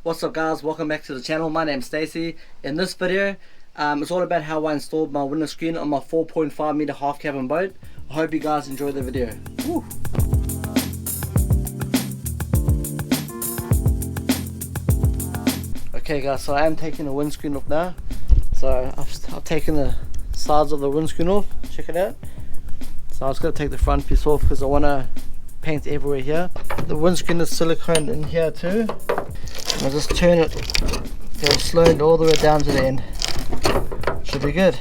What's up guys, welcome back to the channel. My name's Stacy. In this video it's all about how I installed my window screen on my 4.5 meter half cabin boat. I hope you guys enjoy the video. Woo. Okay guys, so I am taking the windscreen off now. So I've taken the sides of the windscreen off, check it out. So I'm just going to take the front piece off because I want to paint everywhere here. The windscreen is silicone in here too. I'll just turn it, go slow all the way down to the end. Should be good.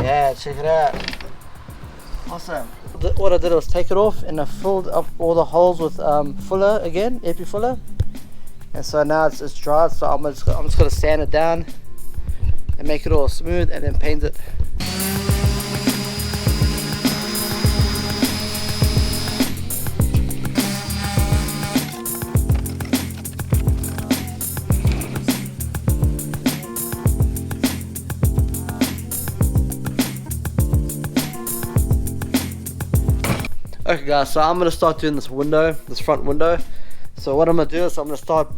Yeah, check it out. Awesome. What I did was take it off and I filled up all the holes with fuller again, epi fuller. And so now it's dry, so I'm just going to sand it down and make it all smooth and then paint it. Okay guys, so I'm going to start doing this window, this front window. So what I'm going to do is I'm going to start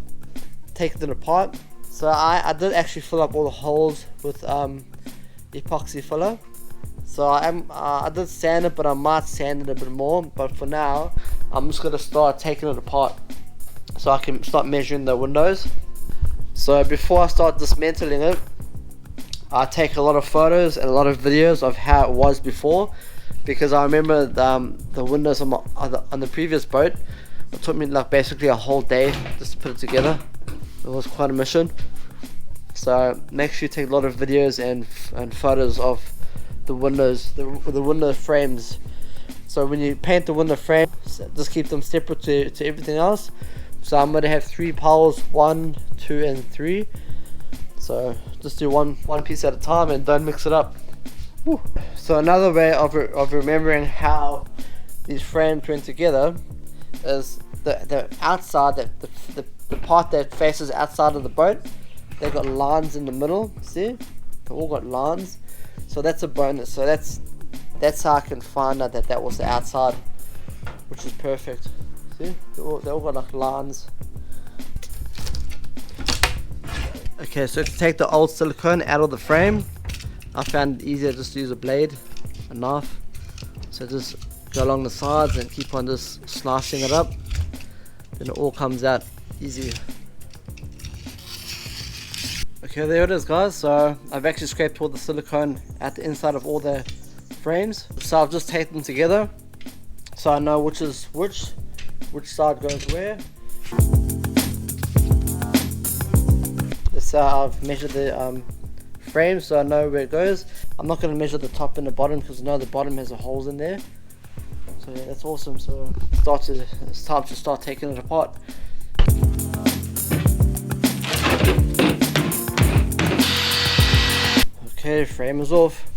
taking it apart. So I did actually fill up all the holes with epoxy filler. So I did sand it, but I might sand it a bit more. But for now, I'm just going to start taking it apart so I can start measuring the windows. So before I start dismantling it, I take a lot of photos and a lot of videos of how it was before. Because I remember the windows on the previous boat, it took me like basically a whole day just to put it together. It was quite a mission. So make sure you take a lot of videos and photos of the windows, the window frames. So when you paint the window frame, just keep them separate to everything else. So I'm going to have 3 piles, 1, 2 and 3. So just do one piece at a time and don't mix it up. Whew. So another way of remembering how these frames went together is the outside, the part that faces outside of the boat. They've got lines in the middle. See, they've all got lines. So that's a bonus. So that's how I can find out that was the outside, which is perfect. See, they all got like lines. Okay, so to take the old silicone out of the frame, I found it easier just to use a blade, a knife. So just go along the sides and keep on just slicing it up. Then it all comes out easy. Okay, there it is guys. So I've actually scraped all the silicone at the inside of all the frames. So I've just taped them together so I know which is which side goes where. That's how I've measured the frame, so I know where it goes. I'm not going to measure the top and the bottom because I know the bottom has the holes in there. So yeah, that's awesome. So it's time to start taking it apart. Okay, frame is off.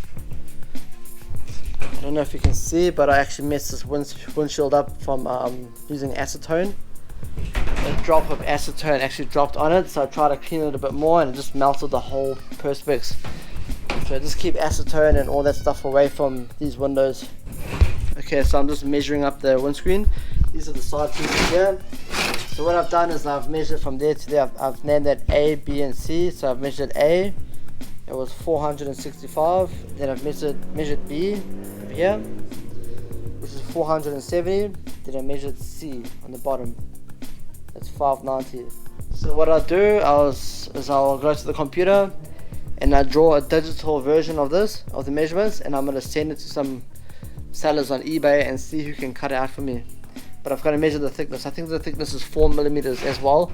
I don't know if you can see, but I actually messed this windshield up from using acetone. A drop of acetone actually dropped on it, so I tried to clean it a bit more and it just melted the whole perspex. So just keep acetone and all that stuff away from these windows. Okay, so I'm just measuring up the windscreen. These are the side pieces here. So what I've done is I've measured from there to there. I've named that A, B and C. So I've measured A, it was 465. Then I've measured B over here, which is 470. Then I measured C on the bottom. It's 590. So what I'll do is I'll go to the computer and I draw a digital version of this, of the measurements, and I'm going to send it to some sellers on eBay and see who can cut it out for me. But I've got to measure the thickness. I think the thickness is 4 millimeters as well.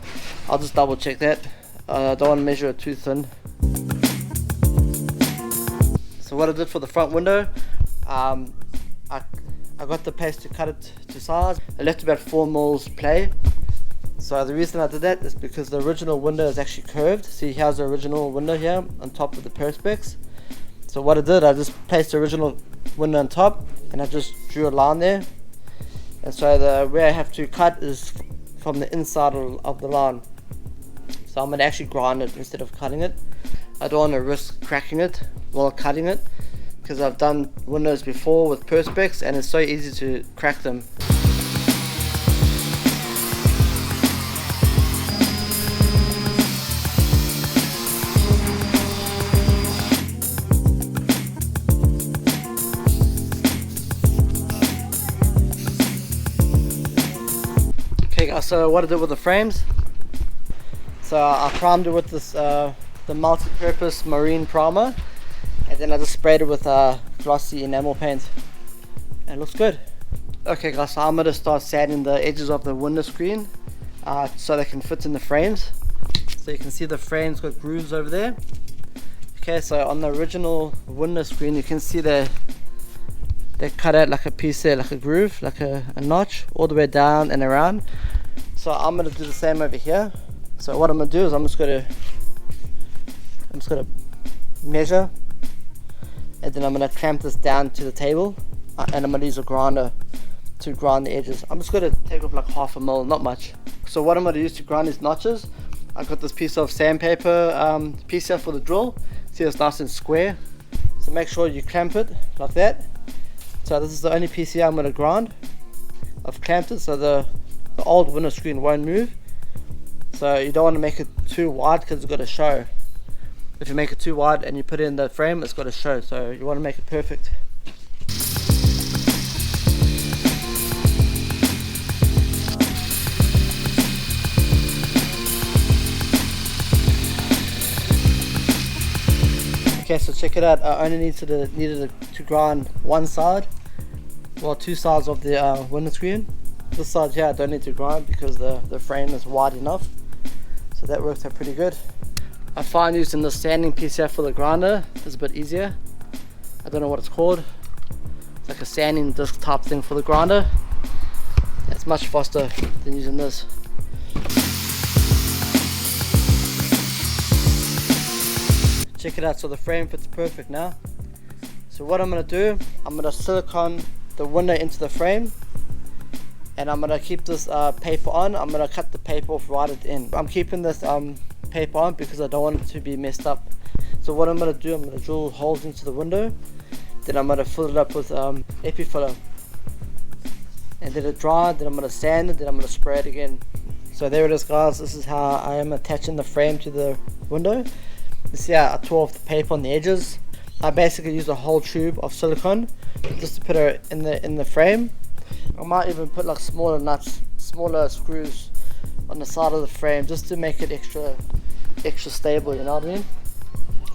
I'll just double check that. I don't want to measure it too thin. So what I did for the front window, I got the paste to cut it to size. I left about 4 mils play. So the reason I did that is because the original window is actually curved. See, here's the original window here on top of the perspex. So what I did, I just placed the original window on top and I just drew a line there. And so the way I have to cut is from the inside of the line. So I'm going to actually grind it instead of cutting it. I don't want to risk cracking it while cutting it because I've done windows before with perspex and it's so easy to crack them. so what I did with the frames, so I primed it with this the multi-purpose marine primer, and then I just sprayed it with glossy enamel paint, and it looks good. Okay guys, so I'm going to start sanding the edges of the window screen so they can fit in the frames. So you can see the frames got grooves over there. Okay, so on the original window screen you can see they cut out like a piece there, like a groove, like a notch all the way down and around. So I'm going to do the same over here. So what I'm going to do is I'm just going to measure, and then I'm going to clamp this down to the table, and I'm going to use a grinder to grind the edges. I'm just going to take off like 1/2 mil, not much. So what I'm going to use to grind these notches, I got this piece of sandpaper piece here for the drill. See, it's nice and square, so make sure you clamp it like that. So this is the only piece here I'm going to grind. I've clamped it so the old window screen won't move. So you don't want to make it too wide because it's got to show. If you make it too wide and you put it in the frame, it's got to show, so you want to make it perfect. Okay, so check it out. I only needed to grind one side, well, 2 sides of the window screen. This side here I don't need to grind because the frame is wide enough, so that works out pretty good. I find using the sanding piece here for the grinder is a bit easier. I don't know what it's called. It's like a sanding disc type thing for the grinder. It's much faster than using this. Check it out, so the frame fits perfect now. So what I'm going to do, I'm going to silicone the window into the frame, and I'm going to keep this paper on. I'm going to cut the paper off right at the end. I'm keeping this paper on because I don't want it to be messed up. So what I'm going to do, I'm going to drill holes into the window, then I'm going to fill it up with epi filler, and then it dry, then I'm going to sand it, then I'm going to spray it again. So there it is guys, this is how I am attaching the frame to the window. You see how I tore off the paper on the edges. I basically used a whole tube of silicone just to put it in the frame. I might even put like smaller nuts, smaller screws on the side of the frame just to make it extra stable, you know what I mean?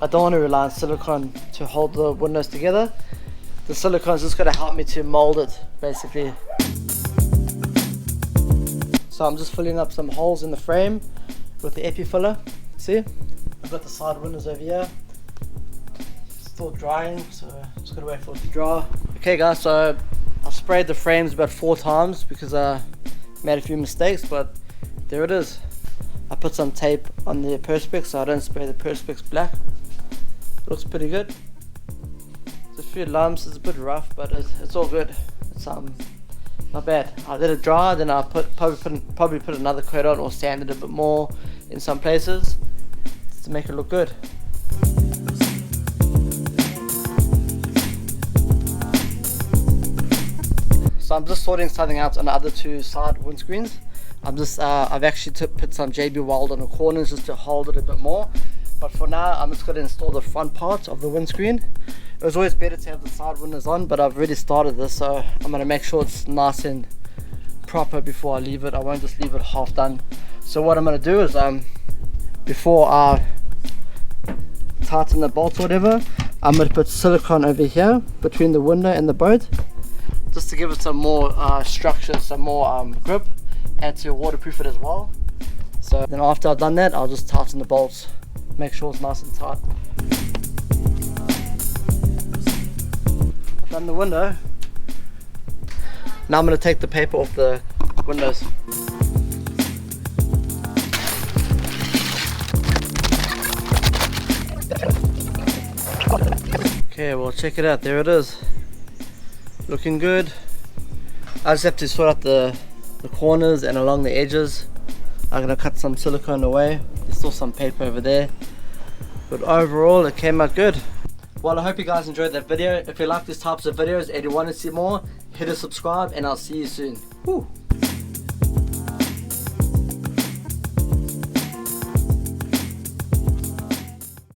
I don't want to rely on silicone to hold the windows together. The silicone is just going to help me to mold it basically. So I'm just filling up some holes in the frame with the epi filler. See? I've got the side windows over here. It's still drying, so I'm just gonna wait for it to dry. Okay guys, so I sprayed the frames about 4 times because I made a few mistakes, but there it is. I put some tape on the perspex so I don't spray the perspex black. It looks pretty good. There's a few lumps, it's a bit rough, but it's all good. It's not bad. I let it dry, then I probably put another coat on or sanded it a bit more in some places to make it look good. So I'm just sorting something out on the other 2 side windscreens. I've actually put some JB Weld on the corners just to hold it a bit more. But for now, I'm just going to install the front part of the windscreen. It was always better to have the side windows on, but I've already started this, so I'm going to make sure it's nice and proper before I leave it. I won't just leave it half done. So what I'm going to do is before I tighten the bolts or whatever, I'm going to put silicone over here between the window and the boat just to give it some more structure, some more grip, and to waterproof it as well. So then after I've done that, I'll just tighten the bolts, make sure it's nice and tight. I've done the window. Now I'm going to take the paper off the windows. Okay, well check it out, there it is. Looking good. I just have to sort out the corners and along the edges. I'm going to cut some silicone away. There's still some paper over there. But overall it came out good. Well, I hope you guys enjoyed that video. If you like these types of videos and you want to see more, hit a subscribe and I'll see you soon. Woo.